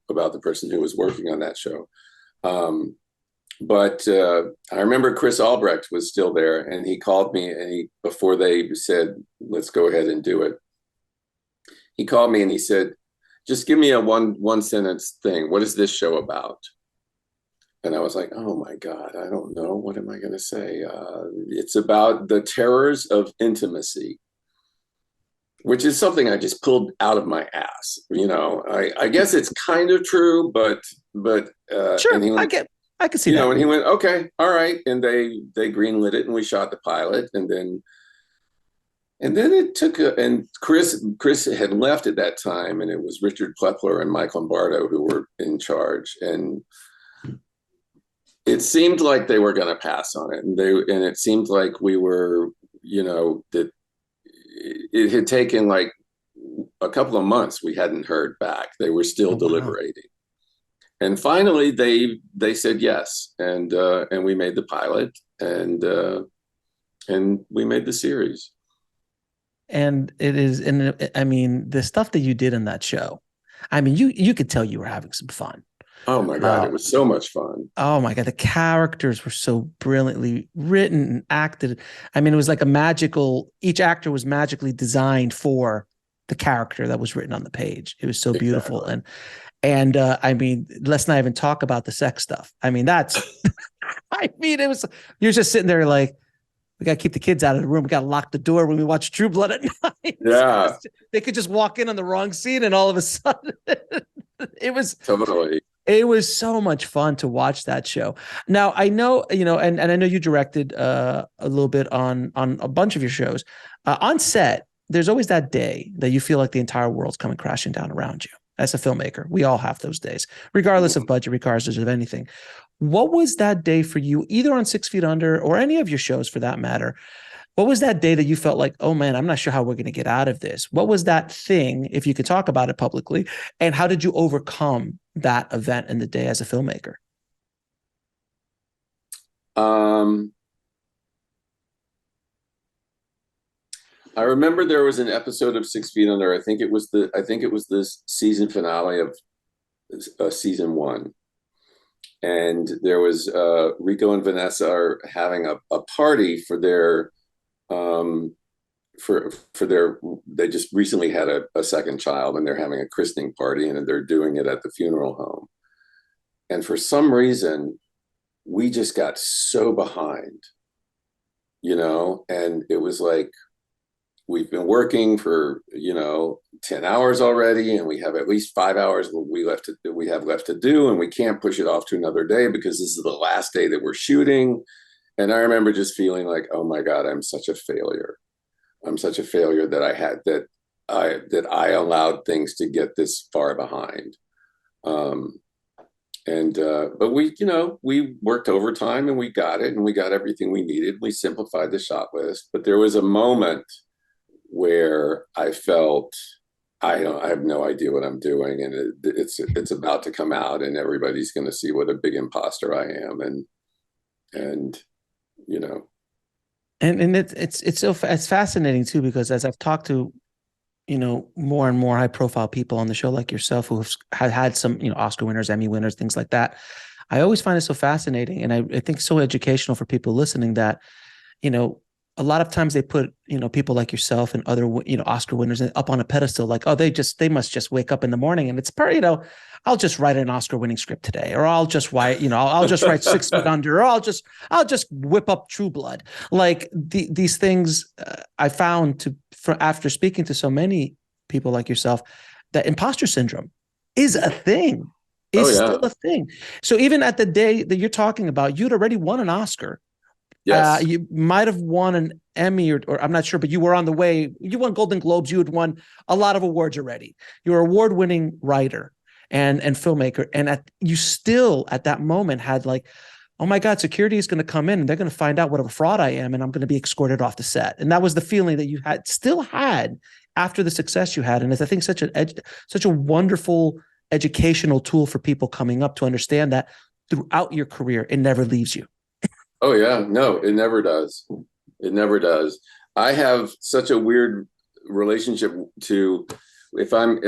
about the person who was working on that show. But I remember Chris Albrecht was still there, and he called me, and before they said, let's go ahead and do it, he called me and he said, just give me a one sentence thing. What is this show about? And I was like, oh my God, I don't know. What am I going to say? It's about the terrors of intimacy, which is something I just pulled out of my ass. I guess it's kind of true, but and Sure, he went, I can see that. and he went, okay, all right. And they greenlit it, and we shot the pilot, and then it took and Chris had left at that time, and it was Richard Plepler and Mike Lombardo who were in charge, and it seemed like they were going to pass on it, and it seemed like we were, that it had taken like a couple of months. We hadn't heard back. They were still Oh wow. deliberating, And finally, they said yes, and we made the pilot, and we made the series. And it is, and I mean, the stuff that you did in that show, I mean, you could tell you were having some fun. Oh my God, it was so much fun. Oh my God, the characters were so brilliantly written and acted. I mean, it was like a magical, each actor was magically designed for the character that was written on the page. It was so beautiful. Exactly. And I mean, let's not even talk about the sex stuff. I mean, that's, I mean, it was, you're just sitting there like, we got to keep the kids out of the room. We got to lock the door when we watch True Blood at night. Yeah. They could just walk in on the wrong scene and all of a sudden it was totally. It was so much fun to watch that show. Now I know, and I know you directed a little bit on a bunch of your shows. On set, there's always that day that you feel like the entire world's coming crashing down around you. As a filmmaker, we all have those days, regardless of budget, regardless of anything. What was that day for you, either on 6 Feet Under or any of your shows for that matter? What was that day that you felt like, oh man, I'm not sure how we're going to get out of this? What was that thing, if you could talk about it publicly, and how did you overcome that event in the day as a filmmaker? I remember there was an episode of 6 Feet Under. I think it was the season finale of season 1. And there was Rico and Vanessa are having a party for their they just recently had a second child, and they're having a christening party, and they're doing it at the funeral home. And for some reason, we just got so behind, and it was like, we've been working for 10 hours already, and we have at least 5 hours we have left to do, and we can't push it off to another day because this is the last day that we're shooting. And I remember just feeling like, oh my God, I'm such a failure. I'm such a failure that I allowed things to get this far behind. But we worked overtime, and we got it, and we got everything we needed. We simplified the shot list, but there was a moment where I felt I have no idea what I'm doing, and it's about to come out, and everybody's going to see what a big imposter I am, and it's fascinating too, because as I've talked to more and more high profile people on the show like yourself who have had some Oscar winners, Emmy winners, things like that, I always find it so fascinating, and I think so educational for people listening that a lot of times they put, people like yourself and other, Oscar winners up on a pedestal, like, oh, they must just wake up in the morning and it's I'll just write an Oscar winning script today, or I'll just write, I'll just write 6 Feet Under, or I'll just whip up True Blood. Like these things I found after speaking to so many people like yourself, that imposter syndrome is a thing, still a thing. So even at the day that you're talking about, you'd already won an Oscar. Yes. You might have won an Emmy, or I'm not sure, but you were on the way. You won Golden Globes. You had won a lot of awards already. You're an award-winning writer and filmmaker. And you still at that moment had like, oh my God, security is going to come in and they're going to find out what a fraud I am, and I'm going to be escorted off the set. And that was the feeling that you still had after the success you had. And it's, I think, such a wonderful educational tool for people coming up to understand that throughout your career, it never leaves you. Oh yeah, no, it never does. It never does. I have such a weird relationship to if I'm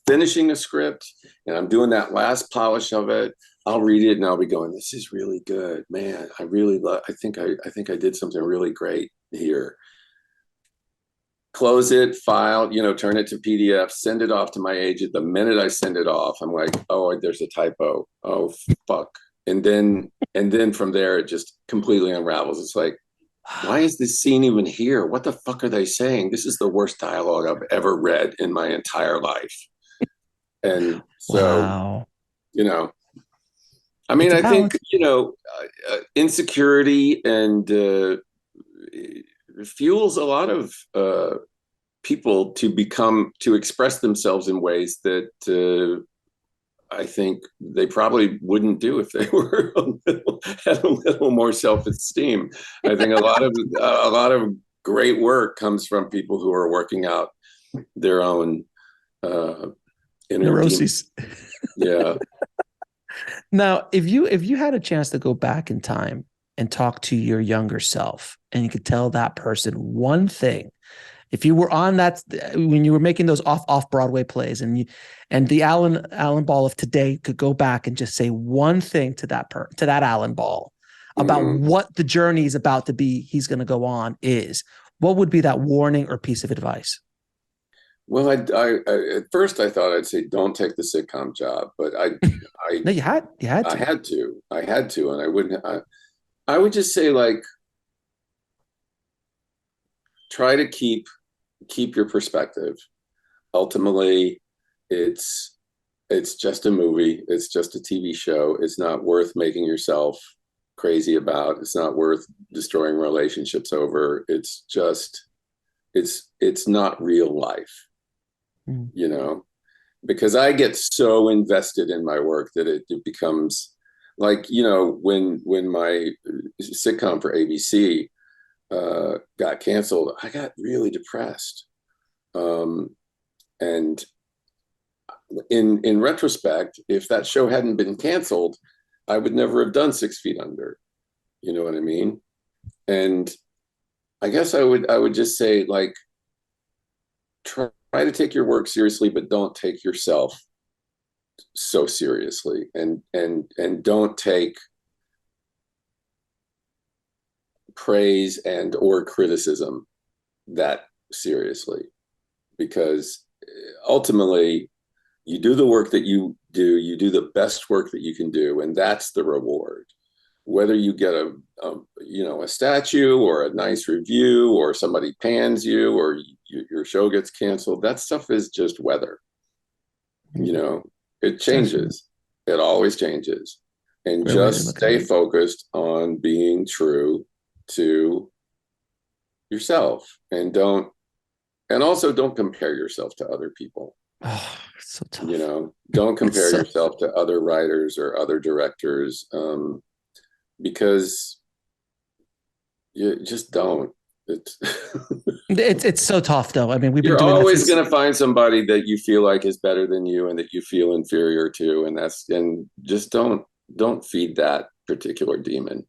finishing a script and I'm doing that last polish of it, I'll read it and I'll be going, this is really good, man. I really love. I think I did something really great here. Close it, file, turn it to PDF, send it off to my agent. The minute I send it off, I'm like, oh, there's a typo. Oh, fuck. And then from there, it just completely unravels. It's like, why is this scene even here? What the fuck are they saying? This is the worst dialogue I've ever read in my entire life. And so, wow. I mean, I think, insecurity and fuels a lot of people to express themselves in ways that I think they probably wouldn't do if they were had a little more self-esteem. I think a lot of great work comes from people who are working out their own inner demon. Neuroses. Yeah. Now, if you had a chance to go back in time and talk to your younger self, and you could tell that person one thing, if you were on that when you were making those off Broadway plays, and the Alan Ball of today could go back and just say one thing to that Alan Ball about what the journey is about to be, he's going to go on, what would be that warning or piece of advice? Well, I at first I thought I'd say don't take the sitcom job, but No, you had I to. had to, and I wouldn't. I would just say, like, try to keep your perspective. Ultimately, it's just a movie. It's just a TV show. It's not worth making yourself crazy about. It's not worth destroying relationships over. It's just it's not real life. You know, because I get so invested in my work that it becomes like, you know, when my sitcom for ABC got canceled, I got really depressed. And in retrospect, if that show hadn't been canceled, I would never have done 6 Feet Under. You know what I mean? And I guess I would just say, like, try to take your work seriously, but don't take yourself so seriously, and don't take praise and or criticism that seriously, because ultimately you do the work that you do the best work that you can do, and that's the reward. Whether you get a statue or a nice review, or somebody pans you, or your show gets canceled, that stuff is just weather. You know, it changes. It always changes. And Great just stay focused on being true to yourself, and also don't compare yourself to other people. Oh, it's so tough. You know, don't compare yourself to other writers or other directors, because you just don't. It's so tough, though. I mean, you're always going to find somebody that you feel like is better than you and that you feel inferior to, and just don't feed that particular demon.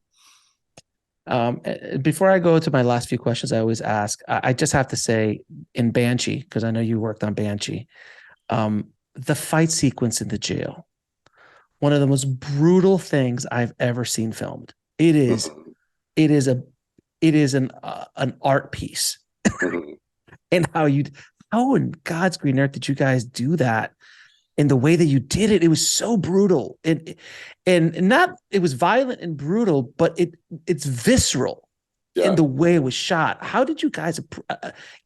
Before I go to my last few questions, I always ask, I just have to say, in Banshee, because I know you worked on Banshee, the fight sequence in the jail, one of the most brutal things I've ever seen filmed. It is an art piece. And how in God's green earth did you guys do that? In the way that you did it, it was so brutal, and not, it was violent and brutal, but it's visceral in the way it was shot. How did you guys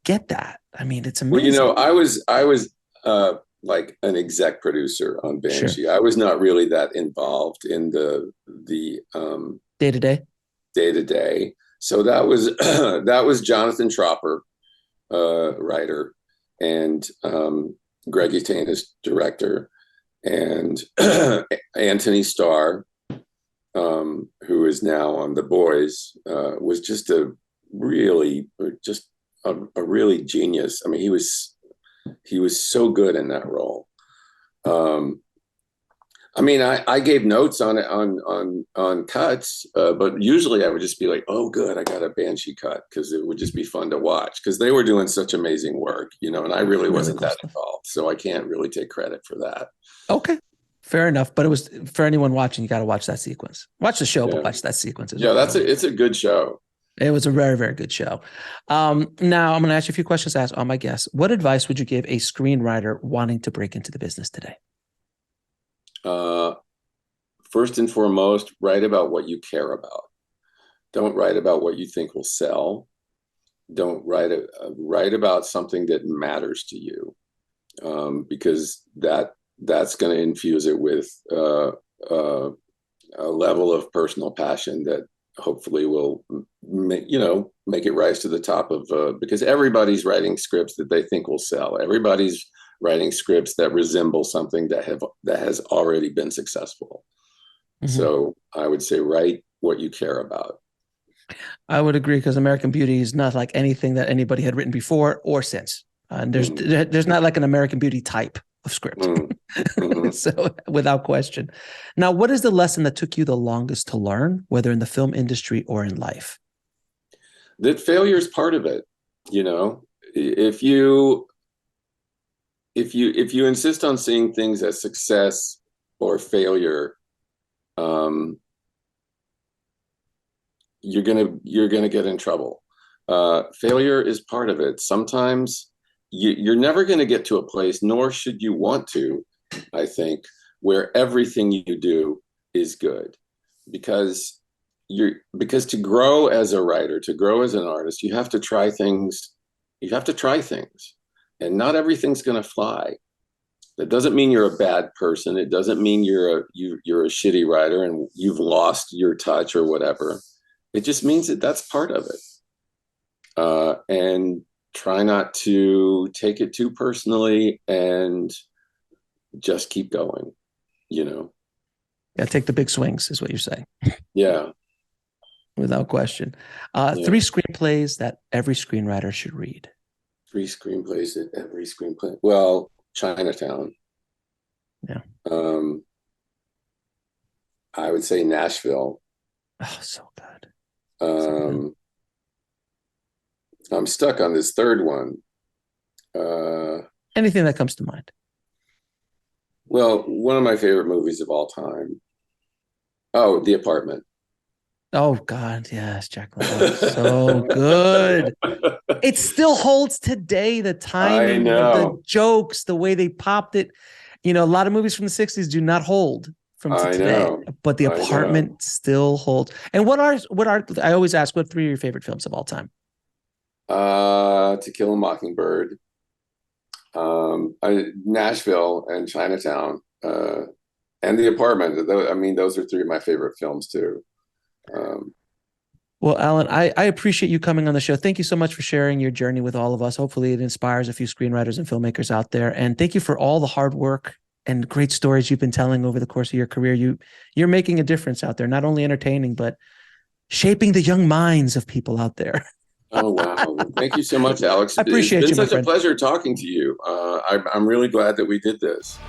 get that? I mean, it's amazing. Well, you know, I was like an exec producer on Banshee. Sure. I was not really that involved in the day-to-day. So that was Jonathan Tropper, writer, and Greg Utanis, director, and Anthony Starr, who is now on The Boys, was just a really genius. I mean, he was so good in that role. I mean, I gave notes on cuts, but usually I would just be like, "Oh, good, I got a Banshee cut," because it would just be fun to watch, because they were doing such amazing work, you know, and I really wasn't that involved, so I can't really take credit for that. Okay, fair enough. But it was, for anyone watching, you got to watch that sequence. Watch the show, but watch that sequence. It's a good show. It was a very, very good show. Now I'm going to ask you a few questions to ask all my guests. What advice would you give a screenwriter wanting to break into the business today? First and foremost, write about what you care about. Don't write about what you think will sell. Don't write about something that matters to you, because that's going to infuse it with a level of personal passion that hopefully will make it rise to the top of, because everybody's writing scripts that they think will sell. Everybody's writing scripts that resemble something that has already been successful. Mm-hmm. So I would say write what you care about. I would agree, because American Beauty is not like anything that anybody had written before or since. There's not like an American Beauty type. of script. Mm-hmm. So without question. Now, what is the lesson that took you the longest to learn, whether in the film industry or in life? That failure is part of it. You know, if you insist on seeing things as success or failure, you're gonna get in trouble. Failure is part of it. Sometimes you're never going to get to a place, nor should you want to, I think, where everything you do is good, because to grow as a writer, to grow as an artist, you have to try things. You have to try things, and not everything's going to fly. That doesn't mean you're a bad person. It doesn't mean you're a shitty writer and you've lost your touch or whatever. It just means that that's part of it. And try not to take it too personally and just keep going, you know? Yeah, take the big swings is what you're saying. Yeah. Without question. Yeah. 3 screenplays that every screenwriter should read. 3 screenplays that every screenplay. Well, Chinatown. Yeah. I would say Nashville. Oh, so good. I'm stuck on this third one. Anything that comes to mind. Well, one of my favorite movies of all time. Oh, The Apartment. Oh God, yes, Jack Lemmon. So good. It still holds today. The timing, the jokes, the way they popped it. You know, a lot of movies from the 60s do not hold from today. But The Apartment still holds. And what are I always ask, what 3 of your favorite films of all time? To Kill a Mockingbird, Nashville and Chinatown, and The Apartment. I mean, those are 3 of my favorite films too. Well, Alan, I appreciate you coming on the show. Thank you so much for sharing your journey with all of us. Hopefully it inspires a few screenwriters and filmmakers out there. And thank you for all the hard work and great stories you've been telling over the course of your career. You're making a difference out there, not only entertaining, but shaping the young minds of people out there. Oh, wow. Thank you so much, Alex. I appreciate you, It's been such my a pleasure talking to you. I'm really glad that we did this.